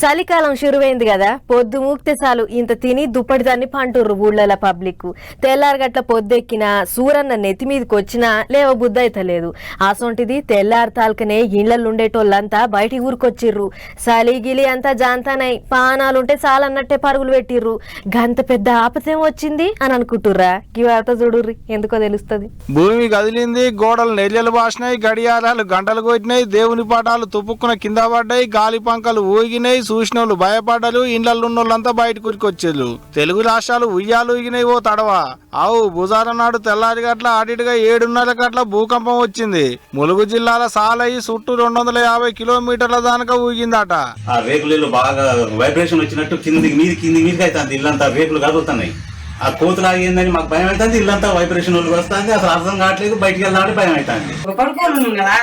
చలికాలం షురువైంది కదా, పొద్దు మూక్తే చాలు ఇంత తిని దుప్పటి దాన్ని పంటుర్రు ఊళ్ళల పబ్లిక్. తెల్లారగట్ల పొద్దెక్కినా సూరన్న నెత్తి మీదకి వచ్చినా లేవ బుద్ధి అయితలేదు. అసొంటిది తెల్లారి తాల్కనే ఇళ్లలో ఉండేటోళ్ళంతా బయటికి ఊరుకొచ్చిర్రు. చలి గిలి అంతా జాంతానై పానాలుంటే చాలన్నట్టే పరుగులు పెట్టిర్రు. గంత పెద్ద ఆపతేం వచ్చింది అని అనుకుంటుర్రా? ఈ వార్త చూడుర్రి, ఎందుకో తెలుస్తుంది. భూమి కదిలింది, గోడలు నెర్యలు బాసినాయి, గడియారాలు గంటలు కొట్టినాయి, దేవుని పాఠాలు తుప్పుక్కున కింద పడ్డాయి, గాలి పంకలు ఊగినాయి, చూసిన వాళ్ళు భయపడ్డారు, ఇండ్లలో ఉన్నోళ్ళంతా బయటకు ఉరికొచ్చేళ్ళు. తెలుగు రాష్ట్రాలు ఉయ్యాలు ఊగినాయి ఓ తడవా. ఆవు బుధవారం నాడు తెల్లారి గట్ల అటుగా 7:30 గట్ల భూకంపం వచ్చింది. ములుగు జిల్లాల సాలయ్యి చుట్టూ 250 కిలోమీటర్ల దాకా ఊగిందట. ఆ రేకులు బాగా వైబ్రేషన్ వచ్చినట్టు కిందికి మీదకి అవుతుంది. ఇల్లంతా రేకులు కదులుతున్నాయి. ఆ కోతులు ఆగిందని మాకు భయం అవుతుంది. ఇల్లంతా వైబ్రేషన్ వస్తుంది. అసలు అర్థం కావట్లేదు. బయటికి వెళ్ళాలంటే భయం అవుతుంది. పడుకోను కదా,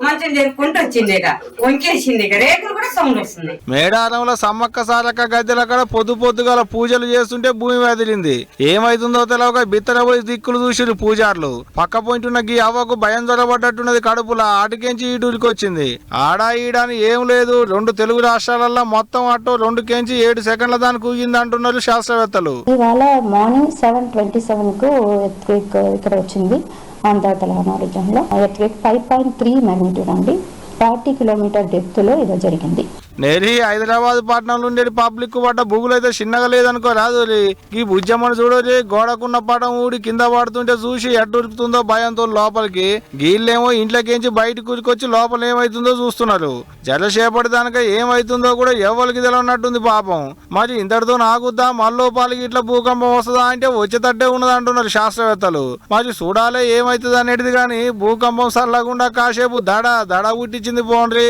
మంచం జరుపుకుంటూ వచ్చింది, వంకేసింది, రేకులు కూడా సౌండ్ వస్తుంది. మేడారంలో సమ్మక్క సారక్క గద్దెల కాడ పొద్దుగల పూజలు చేస్తుంటే భూమి వదిలింది. ఏమైతుందో తెలవక బిత్తరపోయి దిక్కులు చూసిరు పూజార్లు. పక్క పోయింటున్న గీ అవ్వకు భయం జ్వరపడ్డట్టున్నది కడుపులా. ఆటికెంచి ఇటుకి వచ్చింది. ఆడా ఈడాని ఏం లేదు. 2 తెలుగు రాష్ట్రాలలో మొత్తం అటు 2 కెంచి 7 సెకండ్ల దానికి ఊగింది అంటున్నారు శాస్త్రవేత్తలు. మార్నింగ్ 7:27కు ఎర్త్క్వేక్ ఇక్కడ వచ్చింది ఆంధ్ర తెలంగాణ రీజియన్లో. ఎర్త్క్వేక్ 5.3 మాగ్నిట్యూడ్ అండి. 40 కిలోమీటర్ డెప్త్ లో ఇది జరిగింది. నేరి హైదరాబాద్ పట్టణంలో ఉండే పబ్లిక్ పడ్డ బుగులు అయితే చిన్నగా లేదనుకో రాదు. ఈ బుజ్జమ్మని చూడోజీ గోడకున్న పటం ఊడి కింద పడుతుంటే చూసి ఎట్టురుకుతుందో భయంతో లోపలికి. గీళ్ళేమో ఇంట్లోకించి బయటకు కూర్చుకొచ్చి లోపల ఏమైతుందో చూస్తున్నారు. జలసేపటి దానిక ఏమైతుందో కూడా ఎవరికి తెలియనట్టుంది పాపం. మరి ఇంతటితో నాకుద్దా మల్లోపాలకి ఇట్లా భూకంపం వస్తుందా అంటే వచ్చేటట్టే ఉన్నది అంటున్నారు శాస్త్రవేత్తలు. మరి చూడాలే ఏమైతుంది అనేది. కానీ భూకంపం సల్లగుండా కాసేపు దడ పుట్టించింది పోండ్రి.